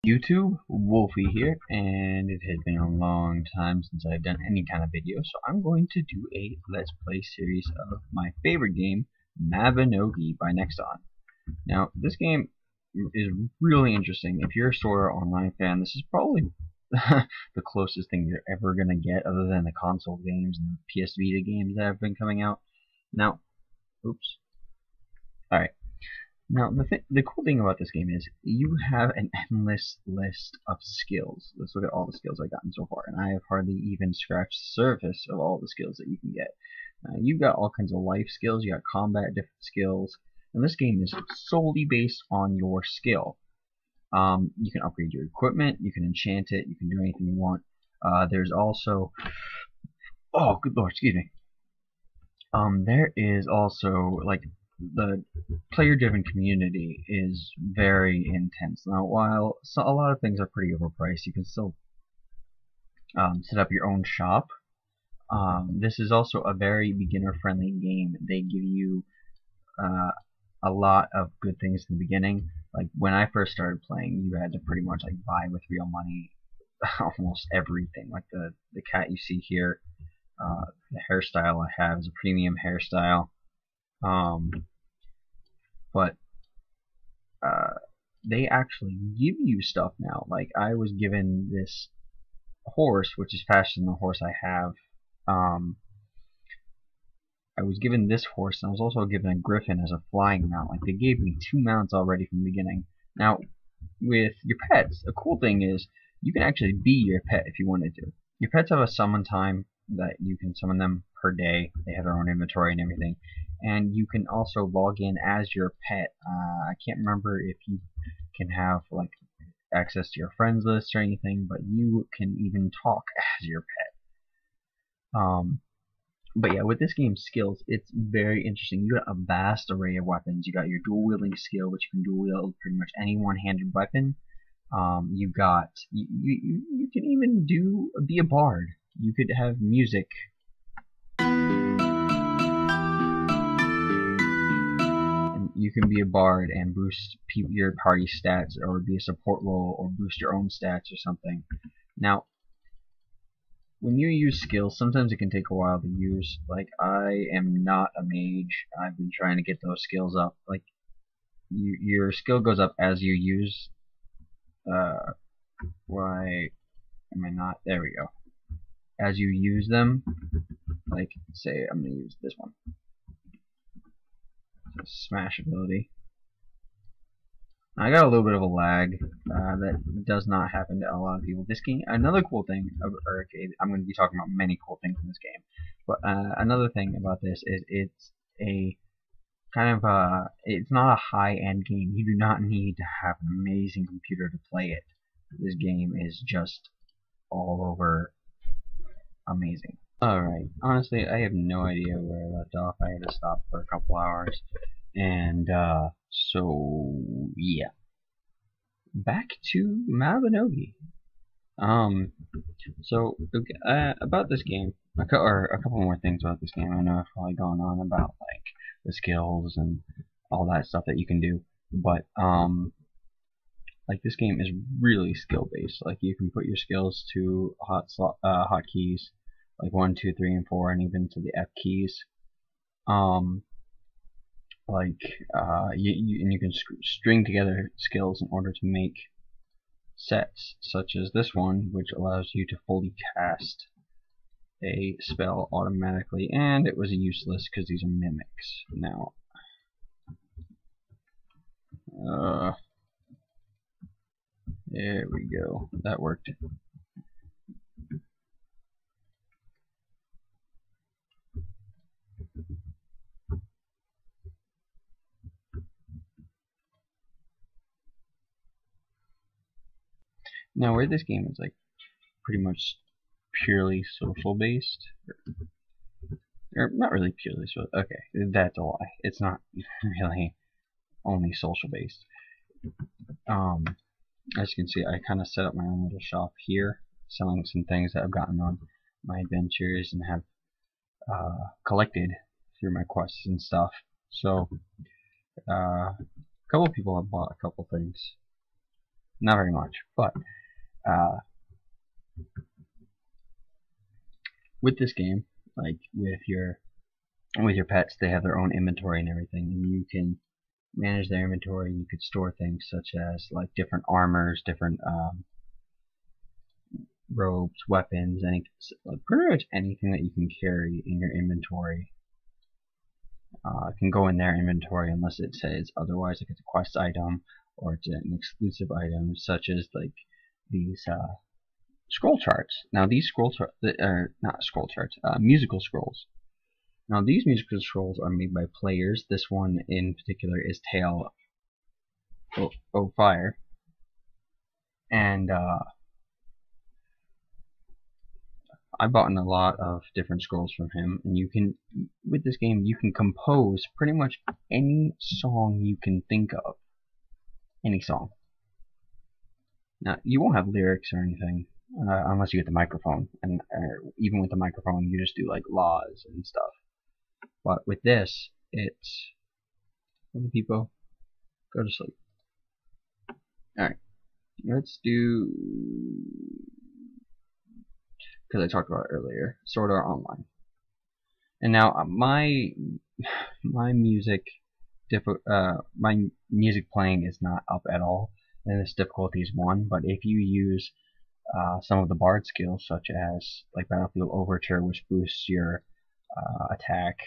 YouTube, Wolfy here, and it has been a long time since I've done any kind of video, so I'm going to do a Let's Play series of my favorite game, Mabinogi by Nexon. Now, this game is really interesting. If you're a Sword Art Online fan, this is probably the closest thing you're ever going to get other than the console games and the PS Vita games that have been coming out. Now, oops. Alright. Now, the cool thing about this game is you have an endless list of skills. Let's look at all the skills I've gotten so far, and I have hardly even scratched the surface of all the skills that you can get. You've got all kinds of life skills, you got combat different skills, and this game is solely based on your skill. You can upgrade your equipment, you can enchant it, you can do anything you want. There's also, oh good lord, excuse me. There is also like the player-driven community is very intense. Now, while a lot of things are pretty overpriced, you can still set up your own shop. This is also a very beginner-friendly game. They give you a lot of good things in the beginning. Like when I first started playing, you had to pretty much like buy with real money almost everything. Like the cat you see here, the hairstyle I have is a premium hairstyle. But they actually give you stuff now. Like I was given this horse, which is faster than the horse I have. I was given this horse, and I was also given a griffin as a flying mount. Like they gave me 2 mounts already from the beginning. Now, with your pets, the cool thing is you can actually be your pet if you wanted to. Your pets have a summon time that you can summon them per day. They have their own inventory and everything. And you can also log in as your pet. I can't remember if you can have like access to your friends list or anything, but you can even talk as your pet. But yeah, with this game's skills, it's very interesting. You got a vast array of weapons. You got your dual wielding skill, which you can dual wield pretty much any one-handed weapon. You got you can even be a bard. You could have music. You can be a bard and boost your party stats, or be a support role, or boost your own stats or something. Now, when you use skills, sometimes it can take a while to use. Like, I am not a mage. I've been trying to get those skills up. Like, your skill goes up as you use. Why am I not? There we go. As you use them, like, say I'm gonna use this one. Smash ability. I got a little bit of a lag that does not happen to a lot of people. This game, another cool thing, I'm going to be talking about many cool things in this game, but another thing about this is it's a kind of it's not a high-end game. You do not need to have an amazing computer to play it. This game is just all over amazing. Alright, honestly, I have no idea where I left off. I had to stop for a couple hours. And, so, yeah. Back to Mabinogi. So, okay, about this game, or a couple more things about this game. I know I've probably gone on about, like, the skills and all that stuff that you can do. But, like, this game is really skill-based. Like, you can put your skills to hotkeys, like 1, 2, 3, and 4, and even to the F keys. You can string together skills in order to make sets, such as this one, which allows you to fully cast a spell automatically, and it was useless because these are mimics. Now, there we go. That worked. Now, where this game is like pretty much purely social based, or not really purely social. Okay, that's a lie. It's not really only social based. As you can see, I kind of set up my own little shop here, selling some things that I've gotten on my adventures and have collected through my quests and stuff. So, a couple people have bought a couple things. not very much. But with this game, like with your pets, they have their own inventory and everything, and you can manage their inventory. You could store things such as like different armors, different robes, weapons, pretty much anything that you can carry in your inventory can go in their inventory unless it says otherwise. Like it's a quest item or it's an exclusive item, such as like these scroll charts. Now these scroll charts are not scroll charts, musical scrolls. Now these musical scrolls are made by players. This one in particular is Tail O Fire, and I bought in a lot of different scrolls from him, and you can, with this game, you can compose pretty much any song you can think of. Any song. Now, you won't have lyrics or anything, unless you get the microphone, and even with the microphone, you just do like laws and stuff. But with this, it's, let the people go to sleep. Alright, let's do, because I talked about it earlier, Sword Art Online. And now my music playing is not up at all, and this difficulty is 1. But if you use some of the bard skills, such as like Battlefield Overture, which boosts your attack,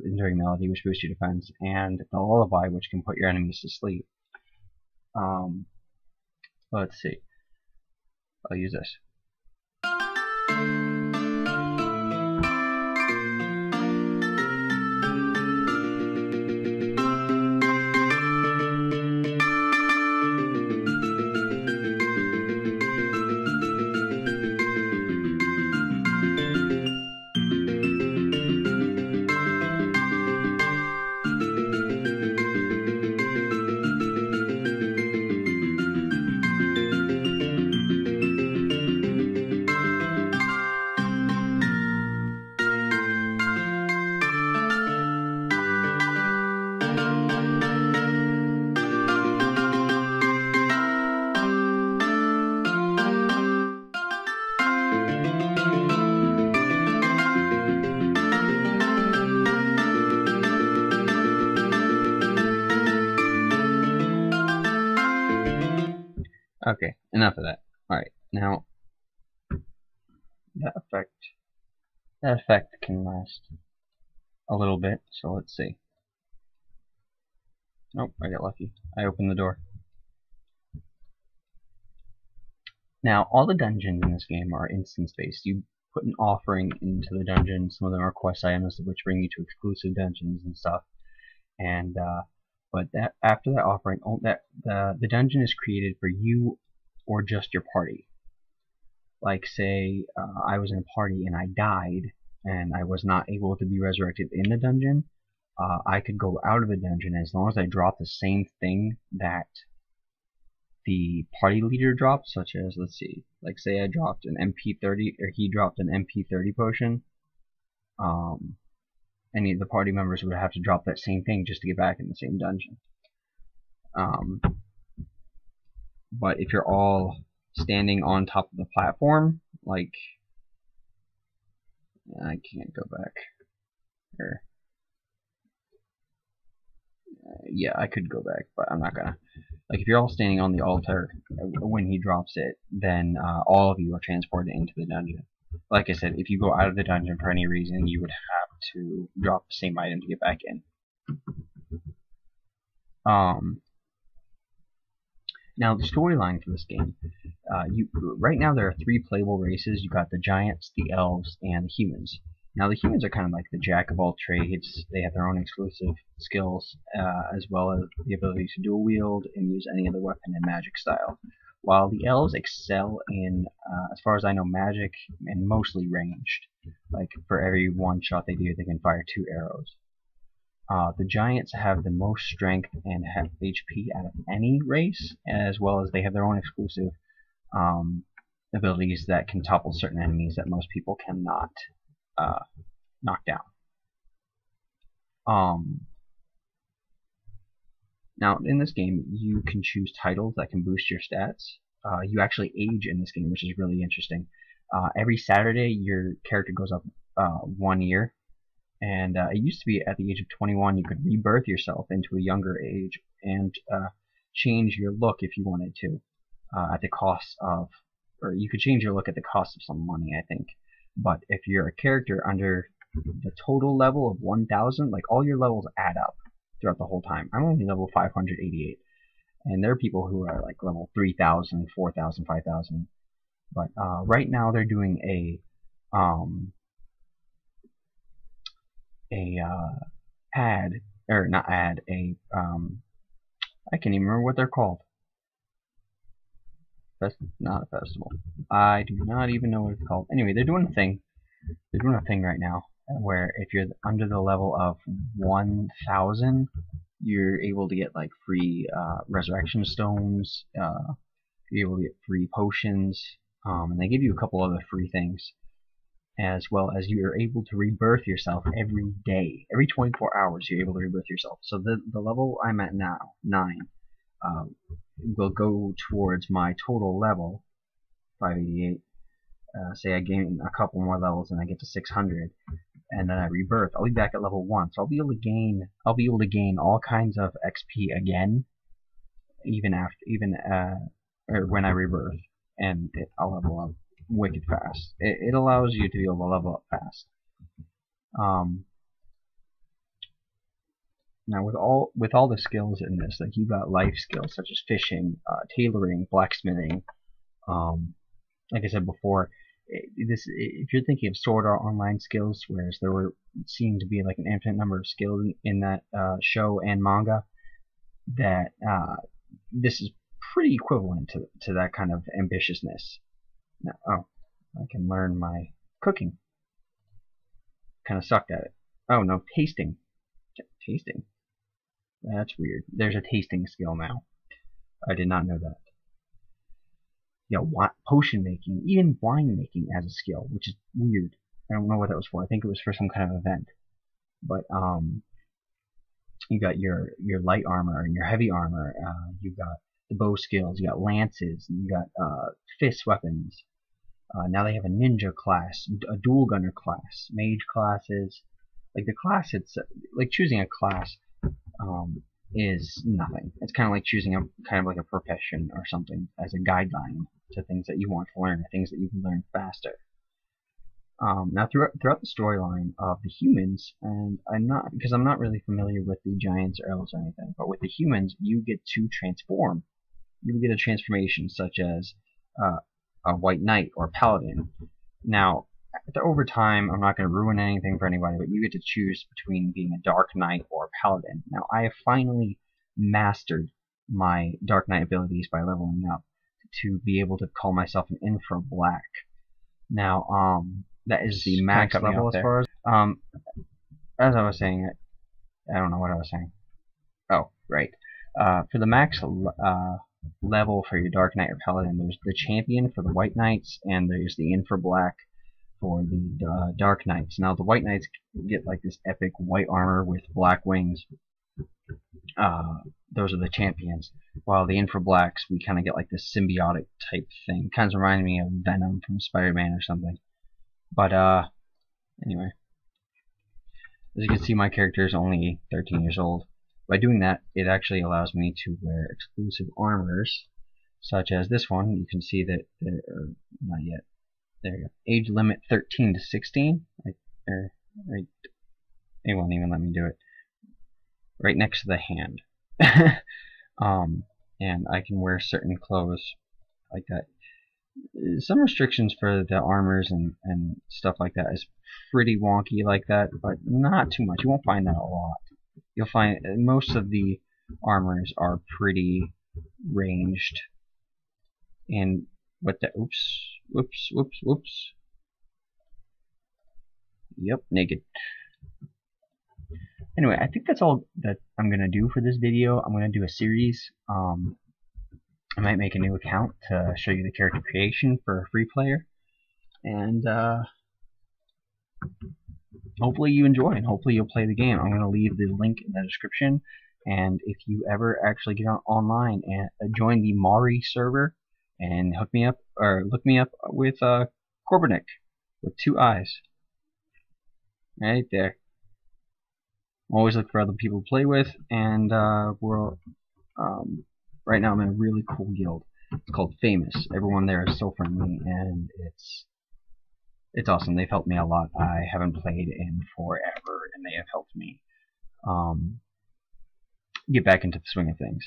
Enduring Melody, which boosts your defense, and the Lullaby, which can put your enemies to sleep. Let's see. I'll use this. Okay, enough of that. Alright, now that effect can last a little bit, so let's see. Nope, I got lucky. I opened the door. Now, all the dungeons in this game are instance-based. You put an offering into the dungeon. Some of them are quest items, which bring you to exclusive dungeons and stuff. And but after that offering, the dungeon is created for you or just your party. Like, say I was in a party and I died, and I was not able to be resurrected in the dungeon. I could go out of the dungeon as long as I dropped the same thing that the party leader dropped, such as, let's see, like say I dropped an MP30, or he dropped an MP30 potion. Any of the party members would have to drop that same thing just to get back in the same dungeon. But if you're all standing on top of the platform, like, I can't go back. Or, yeah, I could go back, but I'm not gonna. Like, if you're all standing on the altar when he drops it, then all of you are transported into the dungeon. Like I said, if you go out of the dungeon for any reason, you would have to drop the same item to get back in. Now, the storyline for this game, right now there are 3 playable races. You've got the giants, the elves, and the humans. Now, the humans are kind of like the jack of all trades. They have their own exclusive skills, as well as the ability to dual wield and use any other weapon in magic style. While the elves excel in, as far as I know, magic and mostly ranged. Like, for every 1 shot they do, they can fire 2 arrows. The giants have the most strength and HP out of any race, as well as they have their own exclusive abilities that can topple certain enemies that most people cannot knock down. Now, in this game, you can choose titles that can boost your stats. You actually age in this game, which is really interesting. Every Saturday, your character goes up 1 year, and it used to be at the age of 21 you could rebirth yourself into a younger age and change your look if you wanted to, at the cost of, or you could change your look at the cost of some money, I think. But if you're a character under the total level of 1,000, like all your levels add up throughout the whole time. I'm only level 588, and there are people who are like level 3,000, 4,000, 5,000. But right now they're doing a ad, or not ad, I can't even remember what they're called. That's not a festival. I do not even know what it's called. Anyway, they're doing a thing. They're doing a thing right now where if you're under the level of 1,000, you're able to get like free resurrection stones. You're able to get free potions, and they give you a couple other free things, as well as you're able to rebirth yourself every day. Every 24 hours, you're able to rebirth yourself. So the level I'm at now, 9, will go towards my total level, 588. Say I gain a couple more levels and I get to 600, and then I rebirth. I'll be back at level 1, so I'll be able to gain all kinds of XP again, even or when I rebirth, and I'll level up wicked fast. It allows you to be able to level up fast. Now with all the skills in this, like you got life skills such as fishing, tailoring, blacksmithing. Like I said before, if you're thinking of Sword Art Online skills, whereas there seemed to be like an infinite number of skills in that show and manga, that this is pretty equivalent to that kind of ambitiousness. Now, I can learn my cooking. Kind of sucked at it. Oh no, tasting. Tasting. That's weird. There's a tasting skill now. I did not know that. Yeah, potion making, even wine making as a skill, which is weird. I don't know what that was for. I think it was for some kind of event. But you got your light armor and your heavy armor. You got the bow skills. You got lances. You got fist weapons. Now they have a ninja class, a dual gunner class, mage classes. Like the class, it's like choosing a class is nothing. It's kind of like choosing like a profession or something as a guideline to things that you want to learn, or things that you can learn faster. Now throughout the storyline of the humans, and I'm not really familiar with the giants or elves or anything, but with the humans, you get to transform. You get a transformation such as a white knight or paladin. Now, over time, I'm not going to ruin anything for anybody, but you get to choose between being a dark knight or a paladin. Now, I have finally mastered my dark knight abilities by leveling up to be able to call myself an infra black. Now, that is the max level as far as I was saying. I don't know what I was saying. Oh, right. For the max level for your dark knight or paladin, there's the champion for the white knights, and there's the infra black for the dark knights. Now the white knights get like this epic white armor with black wings. Those are the champions. While the infra blacks, we kind of get like this symbiotic type thing. Kind of reminds me of Venom from Spider-Man or something. But anyway, as you can see, my character is only 13 years old. By doing that, it actually allows me to wear exclusive armors, such as this one. You can see that, or not yet. There you go. Age limit 13 to 16. Right, it won't even let me do it. Right next to the hand. And I can wear certain clothes like that. Some restrictions for the armors and stuff like that is pretty wonky like that, but not too much. You won't find that a lot. You'll find most of the armors are pretty ranged. And what the whoops. Yep, naked. Anyway, I think that's all that I'm gonna do for this video. I'm gonna do a series. I might make a new account to show you the character creation for a free player, and hopefully you enjoy, and hopefully you'll play the game. I'm going to leave the link in the description And if you ever actually get online and join the Mari server and hook me up or look me up with Corbeniik with 2 eyes, right there. Always look for other people to play with, and right now I'm in a really cool guild. It's called Famous. Everyone there is so friendly, and it's awesome. They've helped me a lot. I haven't played in forever, and they have helped me get back into the swing of things.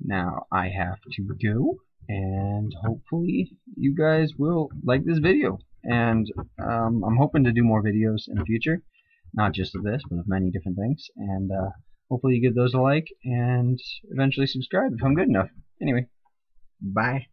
Now I have to go, and hopefully you guys will like this video. And I'm hoping to do more videos in the future, not just of this, but of many different things. And hopefully you give those a like, and eventually subscribe if I'm good enough. Anyway, bye.